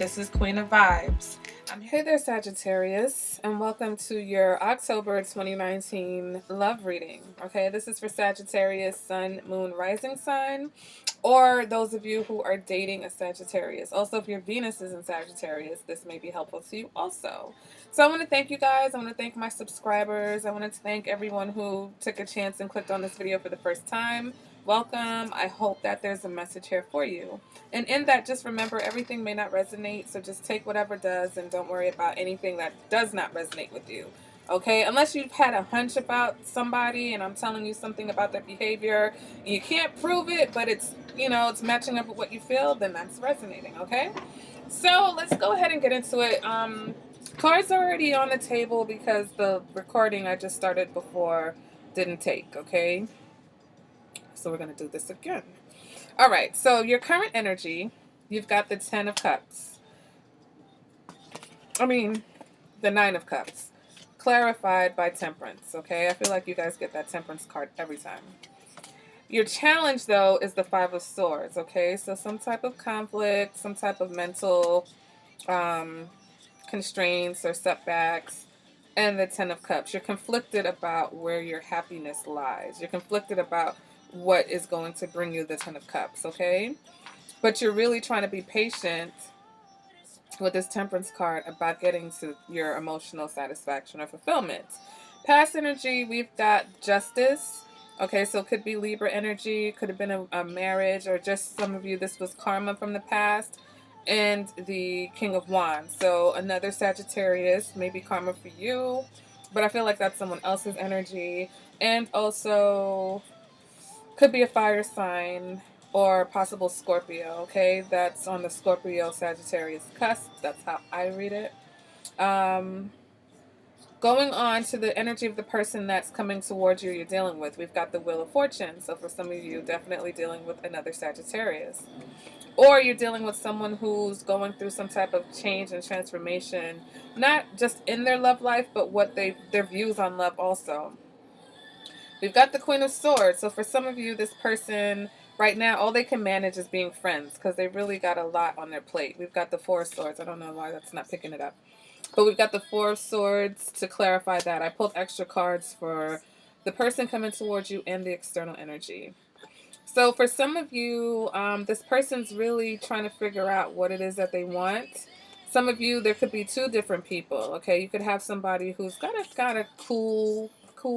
this is Queen of Vibes. Hey there, Sagittarius, and welcome to your October 2019 love reading. Okay, this is for Sagittarius, Sun, Moon, Rising sign, or those of you who are dating a Sagittarius. Also, if your Venus is in Sagittarius, this may be helpful to you also. So I want to thank you guys. I want to thank my subscribers. I want to thank everyone who took a chance and clicked on this video for the first time. Welcome. I hope that there's a message here for you. And in that, just remember, everything may not resonate, so just take whatever does and don't worry about anything that does not resonate with you. Okay, unless you've had a hunch about somebody and I'm telling you something about their behavior, and you can't prove it, but it's, it's matching up with what you feel, then that's resonating, okay? So let's go ahead and get into it. Cards are already on the table because the recording I just started before didn't take, okay? So we're going to do this again. All right, so your current energy, you've got the 10 of Cups. The 9 of Cups. Clarified by Temperance, okay? I feel like you guys get that Temperance card every time. Your challenge, though, is the 5 of Swords, okay? So some type of conflict, some type of mental constraints or setbacks, and the 10 of Cups. You're conflicted about where your happiness lies. You're conflicted about what is going to bring you the 10 of Cups, okay? But you're really trying to be patient with this Temperance card about getting to your emotional satisfaction or fulfillment. Past energy, we've got Justice. Okay, so it could be Libra energy, could have been a marriage, or just some of you, this was karma from the past. And the King of Wands. So another Sagittarius, maybe karma for you, but I feel like that's someone else's energy. And also could be a fire sign or possible Scorpio, okay? That's on the Scorpio Sagittarius cusp. That's how I read it. Going on to the energy of the person that's coming towards you, you're dealing with. We've got the Wheel of Fortune. So for some of you, definitely dealing with another Sagittarius. Or you're dealing with someone who's going through some type of change and transformation, not just in their love life, but what their views on love also. We've got the Queen of Swords. So for some of you, this person right now, all they can manage is being friends because they really got a lot on their plate. We've got the Four of Swords. I don't know why that's not picking it up. But we've got the Four of Swords to clarify that. I pulled extra cards for the person coming towards you and the external energy. So for some of you, this person's really trying to figure out what it is that they want. Some of you, there could be two different people. Okay, you could have somebody who's got a cool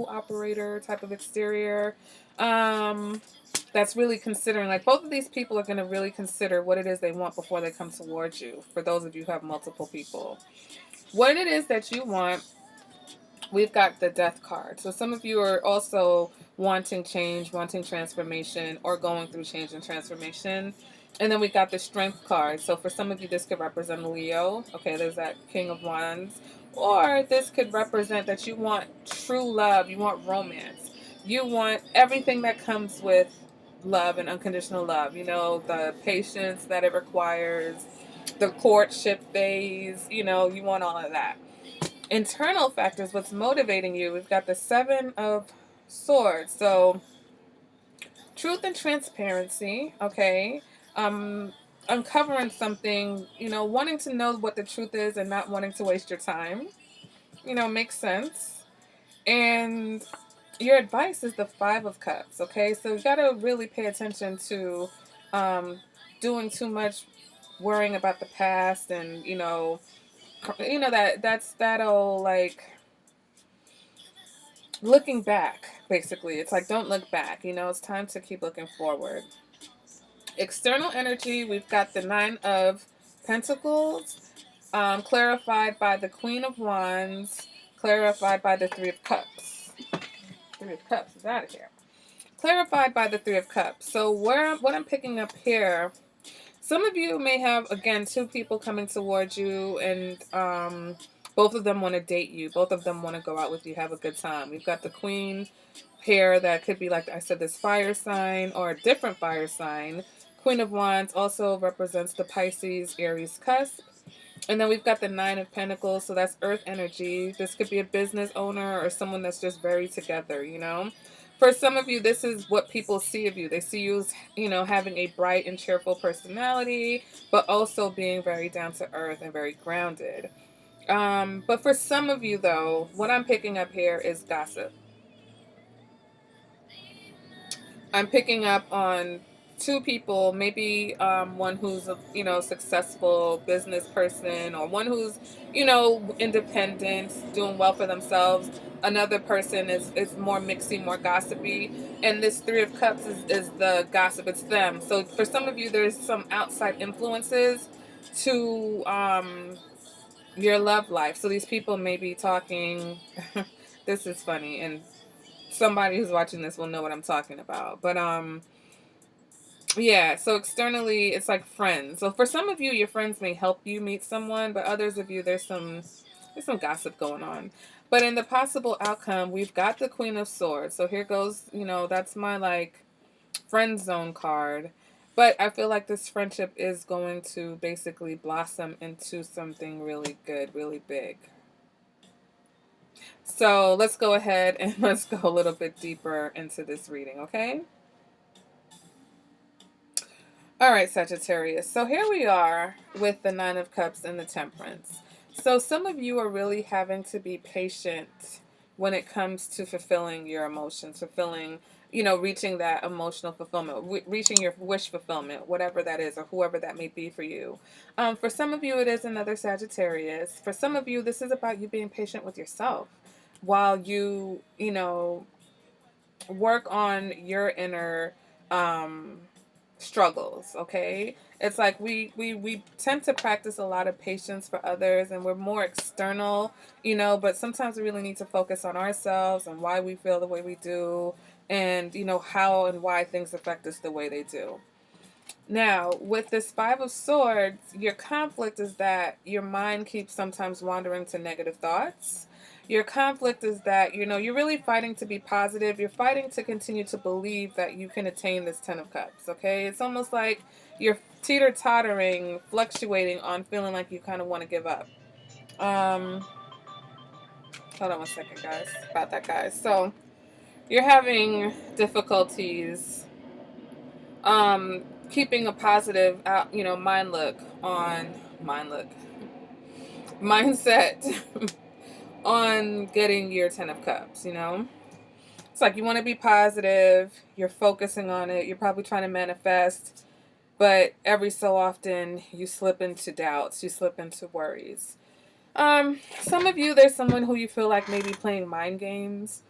operator type of exterior. That's really considering, like, both of these people are going to really consider what it is they want before they come towards you. For those of you who have multiple people, what it is that you want. We've got the Death card. So some of you are also wanting change, wanting transformation, or going through change and transformation. And then we got the Strength card. So for some of you, this could represent Leo. Okay, there's that King of Wands. Or this could represent that you want true love. You want romance. You want everything that comes with love and unconditional love. You know, the patience that it requires, the courtship phase. You know, you want all of that. Internal factors, what's motivating you, we've got the Seven of Swords. So truth and transparency, okay? Uncovering something, wanting to know what the truth is and not wanting to waste your time, makes sense. And your advice is the Five of Cups, okay? So you got to really pay attention to doing too much worrying about the past and, that'll like looking back, basically. It's like, don't look back, it's time to keep looking forward. External energy, we've got the Nine of Pentacles, clarified by the Queen of Wands, clarified by the Three of Cups. Three of Cups is out of here. Clarified by the Three of Cups. So what I'm picking up here, some of you may have, again, two people coming towards you, and both of them want to date you. Both of them want to go out with you, have a good time. We've got the Queen pair that could be, like I said, this fire sign or a different fire sign. Queen of Wands also represents the Pisces, Aries cusp. And then we've got the Nine of Pentacles, so that's earth energy. This could be a business owner or someone that's just very together, For some of you, this is what people see of you. They see you as, having a bright and cheerful personality, but also being very down to earth and very grounded. But for some of you, though, what I'm picking up here is gossip. I'm picking up on two people, maybe one who's a successful business person, or one who's independent, doing well for themselves. Another person is more mixy, more gossipy, and this Three of Cups is the gossip. It's them. So for some of you, there's some outside influences to your love life. So these people may be talking. This is funny, and somebody who's watching this will know what I'm talking about. But yeah, so externally it's like friends. So for some of you, your friends may help you meet someone, but others of you, there's some gossip going on. But in the possible outcome, we've got the Queen of Swords. So here goes, that's my like friend zone card. But I feel like this friendship is going to basically blossom into something really good, really big. So let's go ahead and let's go a little bit deeper into this reading, okay? All right, Sagittarius. So here we are with the Nine of Cups and the Temperance. So some of you are really having to be patient when it comes to fulfilling your emotions, reaching that emotional fulfillment, reaching your wish fulfillment, whatever that is, or whoever that may be for you. For some of you, it is another Sagittarius. For some of you, this is about you being patient with yourself while you work on your inner struggles. Okay, it's like we tend to practice a lot of patience for others, and we're more external, but sometimes we really need to focus on ourselves and why we feel the way we do, and how and why things affect us the way they do. Now, with this Five of Swords, your conflict is that your mind keeps sometimes wandering to negative thoughts. Your conflict is that, you're really fighting to be positive. You're fighting to continue to believe that you can attain this Ten of Cups, okay? It's almost like you're teeter-tottering, fluctuating on feeling like you kind of want to give up. Hold on one second, guys. About that, guys. So, you're having difficulties keeping a positive mindset on getting your Ten of Cups. It's like you want to be positive, you're focusing on it, you're probably trying to manifest, but every so often you slip into doubts, you slip into worries. Some of you, there's someone who you feel like maybe playing mind games,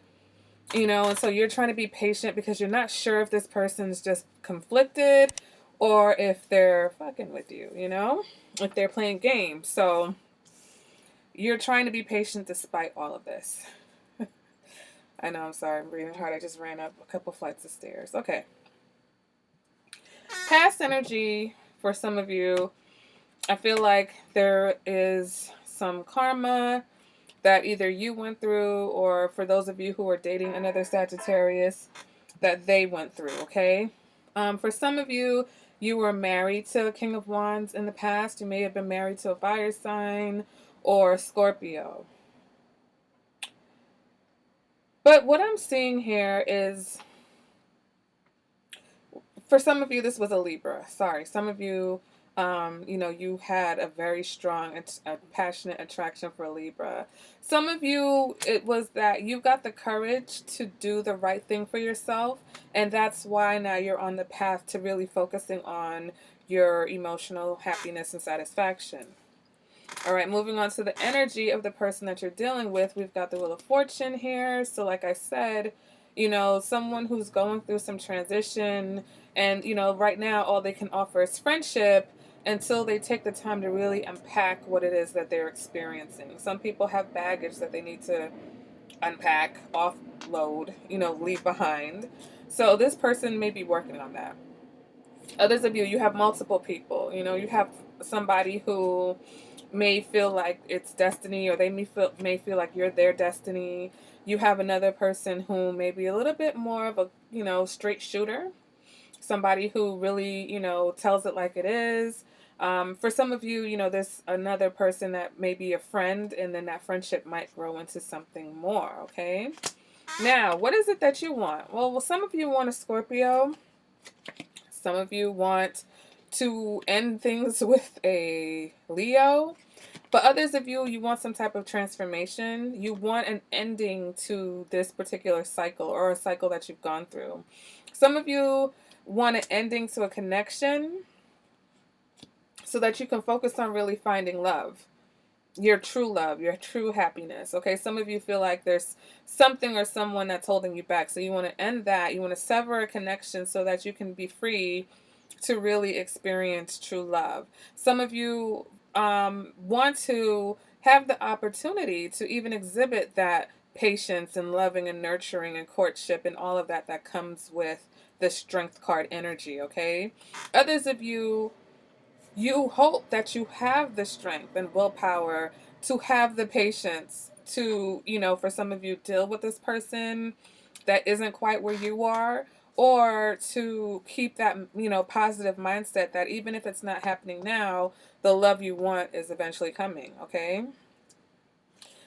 and so you're trying to be patient because you're not sure if this person's just conflicted or if they're fucking with you, if they're playing games. So you're trying to be patient despite all of this. I know, I'm sorry, I'm breathing hard. I just ran up a couple flights of stairs. Okay. Past energy for some of you, I feel like there is some karma that either you went through, or for those of you who are dating another Sagittarius, that they went through, okay? For some of you, you were married to a King of Wands in the past. You may have been married to a fire sign or Scorpio. But what I'm seeing here is, for some of you, this was a Libra. Sorry. Some of you, you had a very strong, a passionate attraction for Libra. Some of you, it was that you got the courage to do the right thing for yourself. And that's why now you're on the path to really focusing on your emotional happiness and satisfaction. All right, moving on to the energy of the person that you're dealing with. We've got the Wheel of Fortune here. So like I said, someone who's going through some transition, and, right now all they can offer is friendship until they take the time to really unpack what it is that they're experiencing. Some people have baggage that they need to unpack, offload, leave behind. So this person may be working on that. Others of you, you have multiple people. You have somebody who may feel like it's destiny, or they may feel like you're their destiny. You have another person who may be a little bit more of a straight shooter, somebody who really tells it like it is. For some of you, there's another person that may be a friend, and then that friendship might grow into something more. Okay. Now, what is it that you want? Well, some of you want a Scorpio. Some of you want to end things with a Leo. But others of you, you want some type of transformation. You want an ending to this particular cycle or a cycle that you've gone through. Some of you want an ending to a connection so that you can focus on really finding love, your true happiness. Okay, some of you feel like there's something or someone that's holding you back. So you want to end that. You want to sever a connection so that you can be free to really experience true love. Some of you want to have the opportunity to even exhibit that patience and loving and nurturing and courtship and all of that that comes with the strength card energy, okay? Others of you, you hope that you have the strength and willpower to have the patience to, for some of you, deal with this person that isn't quite where you are, or to keep that, positive mindset that even if it's not happening now, the love you want is eventually coming, okay?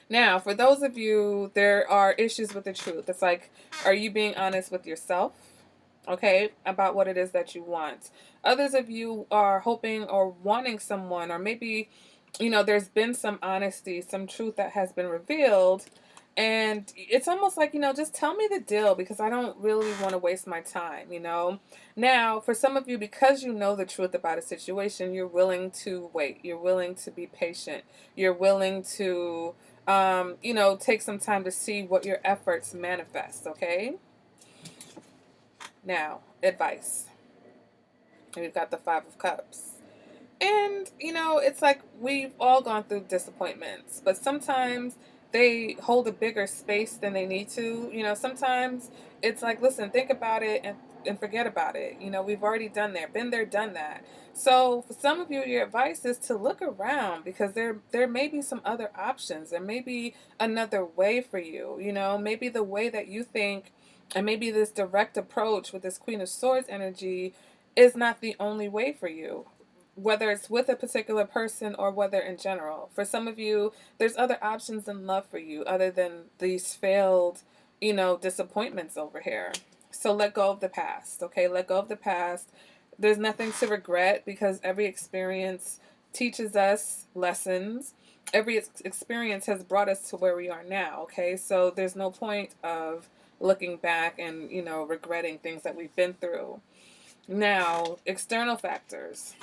Now, for those of you, there are issues with the truth. It's like, are you being honest with yourself? Okay, about what it is that you want. Others of you are hoping or wanting someone, or maybe, there's been some honesty, some truth that has been revealed. And it's almost like, just tell me the deal because I don't really want to waste my time. Now, for some of you, because you know the truth about a situation, you're willing to wait. You're willing to be patient. You're willing to, take some time to see what your efforts manifest, okay? Now, advice. And we've got the Five of Cups. And, it's like we've all gone through disappointments, but sometimes they hold a bigger space than they need to. Sometimes it's like, listen, think about it and forget about it. We've already done that, been there, done that. So for some of you, your advice is to look around because there may be some other options. There may be another way for you. Maybe the way that you think, and maybe this direct approach with this Queen of Swords energy is not the only way for you, whether it's with a particular person or whether in general. For some of you, there's other options in love for you other than these failed, disappointments over here. So let go of the past, okay? Let go of the past. There's nothing to regret because every experience teaches us lessons. Every experience has brought us to where we are now, okay? So there's no point of looking back and, regretting things that we've been through. Now, external factors.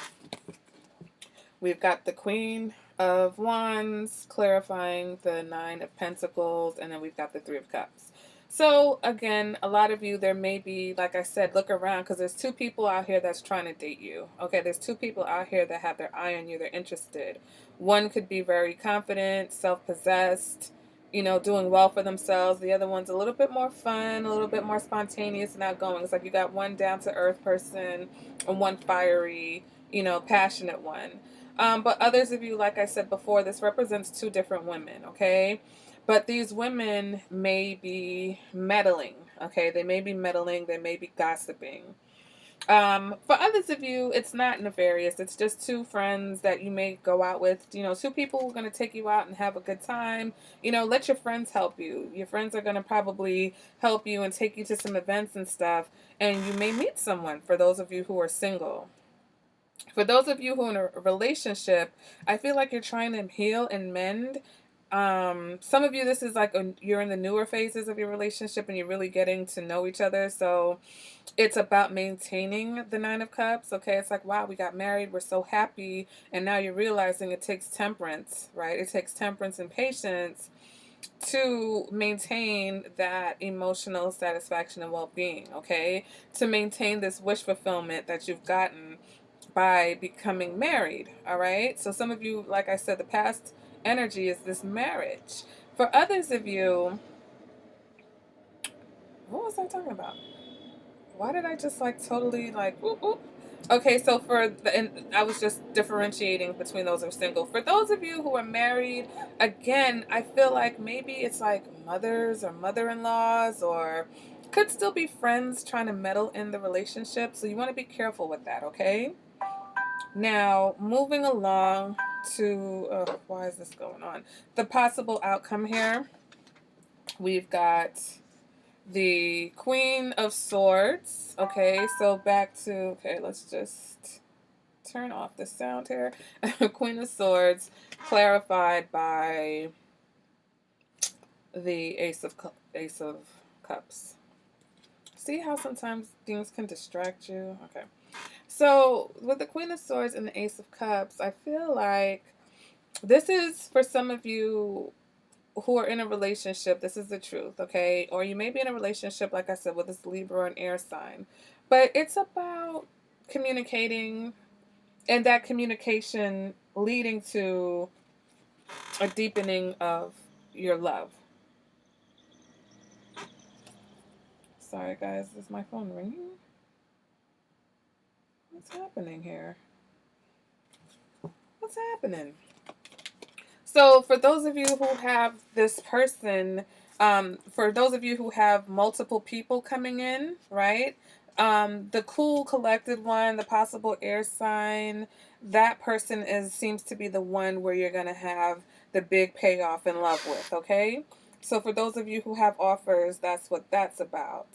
We've got the Queen of Wands clarifying the Nine of Pentacles, and then we've got the Three of Cups. So, again, a lot of you, there may be, like I said, look around because there's two people out here that's trying to date you. Okay, there's two people out here that have their eye on you. They're interested. One could be very confident, self-possessed, doing well for themselves. The other one's a little bit more fun, a little bit more spontaneous and outgoing. It's like you got one down-to-earth person and one fiery, passionate one. But others of you, like I said before, this represents two different women, okay? But these women may be meddling, okay? They may be meddling, they may be gossiping. For others of you, it's not nefarious. It's just two friends that you may go out with. Two people who are going to take you out and have a good time. Let your friends help you. Your friends are going to probably help you and take you to some events and stuff. And you may meet someone for those of you who are single. For those of you who are in a relationship, I feel like you're trying to heal and mend. Some of you, this is like you're in the newer phases of your relationship and you're really getting to know each other. So it's about maintaining the Nine of Cups. Okay, it's like, wow, we got married, we're so happy, and now you're realizing it takes temperance, right? It takes temperance and patience to maintain that emotional satisfaction and well-being, okay? To maintain this wish fulfillment that you've gotten by becoming married, all right? So some of you, like I said, the past energy is this marriage. For others of you, what was I talking about? Why did I just like totally like whoop, whoop? Okay, so and I was just differentiating between those who are single. For those of you who are married, again, I feel like maybe it's like mothers or mother-in-laws or could still be friends trying to meddle in the relationship. So you want to be careful with that, okay? Now, moving along to, why is this going on? The possible outcome here. We've got the Queen of Swords. Okay, so back to, okay, let's just turn off the sound here. Queen of Swords clarified by the Ace of Cups. See how sometimes things can distract you? Okay. So with the Queen of Swords and the Ace of Cups, I feel like this is for some of you who are in a relationship. This is the truth, okay? Or you may be in a relationship, like I said, with this Libra or an air sign. But it's about communicating, and that communication leading to a deepening of your love. Sorry, guys. Is my phone ringing? What's happening here? What's happening? So for those of you who have this person, for those of you who have multiple people coming in, right? The cool collected one, the possible air sign, that person seems to be the one where you're gonna have the big payoff in love with, okay? So for those of you who have offers, that's what that's about.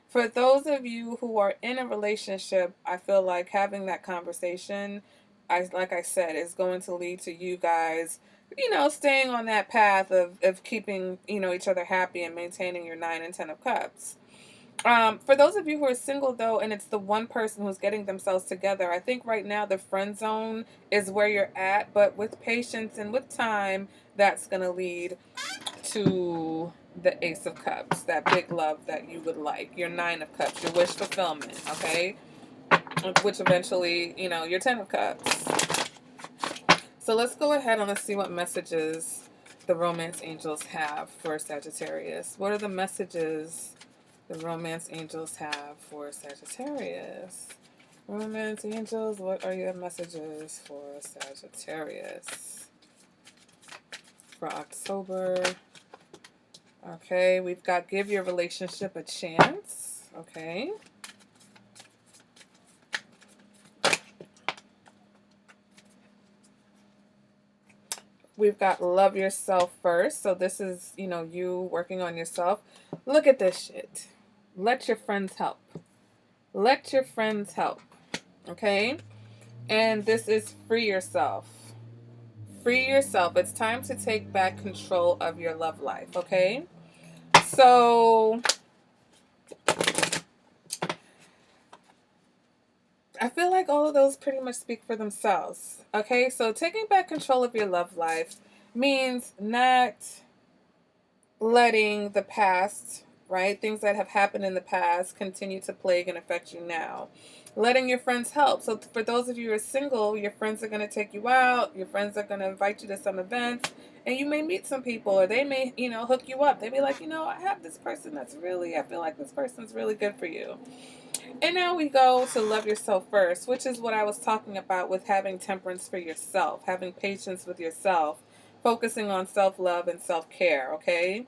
For those of you who are in a relationship, I feel like having that conversation, like I said, is going to lead to you guys, staying on that path of keeping, each other happy and maintaining your 9 and 10 of cups. For those of you who are single, though, and it's the one person who's getting themselves together, I think right now the friend zone is where you're at, but with patience and with time, that's going to lead to the Ace of Cups, that big love that you would like, your 9 of Cups, your wish fulfillment, okay? Which eventually, your 10 of Cups. So let's go ahead and let's see what messages the romance angels have for Sagittarius. What are the messages the romance angels have for Sagittarius? Romance angels, what are your messages for Sagittarius for October? Okay, we've got give your relationship a chance. Okay. We've got love yourself first. So this is, you working on yourself. Look at this shit. Let your friends help. Let your friends help. Okay? And this is free yourself. Free yourself. It's time to take back control of your love life. Okay? So I feel like all of those pretty much speak for themselves. Okay? So taking back control of your love life means not letting the past, right, things that have happened in the past continue to plague and affect you now. Letting your friends help. So for those of you who are single, your friends are going to take you out. Your friends are going to invite you to some events. And you may meet some people, or they may, hook you up. They be like, I have this person I feel like this person's really good for you. And now we go to love yourself first, which is what I was talking about with having temperance for yourself, having patience with yourself, focusing on self-love and self-care, okay?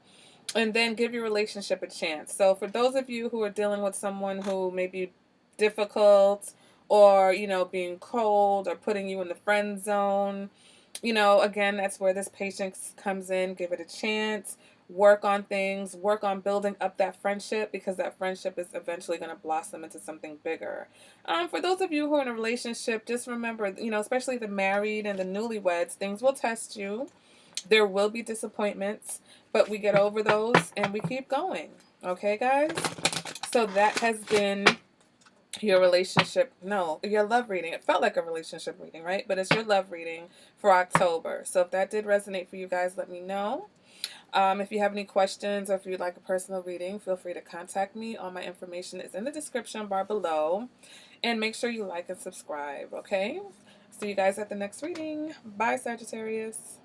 And then give your relationship a chance. So for those of you who are dealing with someone who may be difficult, or, being cold, or putting you in the friend zone, again, that's where this patience comes in. Give it a chance. Work on things. Work on building up that friendship, because that friendship is eventually going to blossom into something bigger. For those of you who are in a relationship, just remember, especially the married and the newlyweds, things will test you. There will be disappointments, but we get over those and we keep going. Okay, guys? So that has been your your love reading. It felt like a relationship reading, right? But it's your love reading for October. So if that did resonate for you guys, let me know. If you have any questions, or if you'd like a personal reading, feel free to contact me. All my information is in the description bar below. And make sure you like and subscribe, okay? See you guys at the next reading. Bye, Sagittarius.